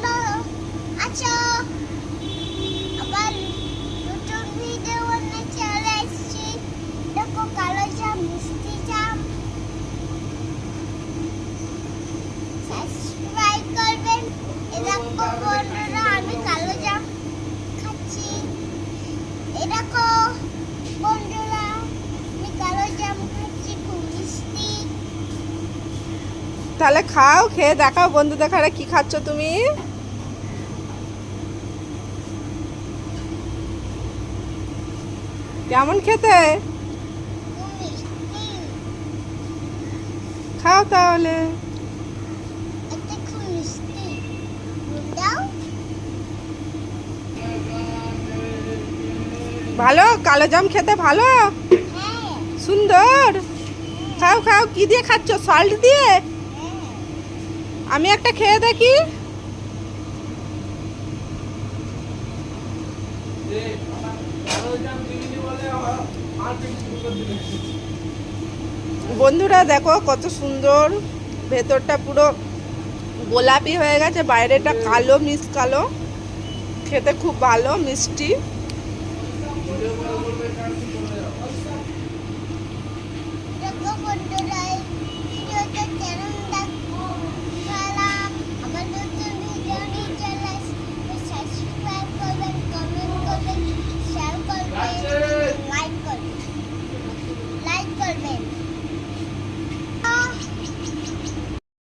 ভালো আছো? আবার নতুন ভিডিও নিয়ে চলে এসেছি। দেখো কালো জাম, মিষ্টি জাম। সাবস্ক্রাইব করবেন। দেখো বন্ধুরা, আমি কালো জাম খাচ্ছি। দেখো বন্ধুরা, আমি কালো জাম খাচ্ছি, খুব মিষ্টি। তাহলে খাও, খেয়ে দেখাও বন্ধু দেখারে কি খাচ্ছ তুমি। কেমন খেতে? খুব মিষ্টি। খাও তাহলে। এটা খুব মিষ্টি। দাও। ভালো? কালো জাম খেতে ভালো? হ্যাঁ সুন্দর। খাও খাও। কি দিয়ে খাচ্ছ? সল্ট দিয়ে? হ্যাঁ। আমি একটা খেয়ে দেখি। বন্ধুরা দেখো কত সুন্দর, ভেতরটা পুরো গোলাপি হয়ে গেছে, বাইরেটা কালো মিস কালো, খেতে খুব ভালো মিষ্টি। দেখো বন্ধুরা,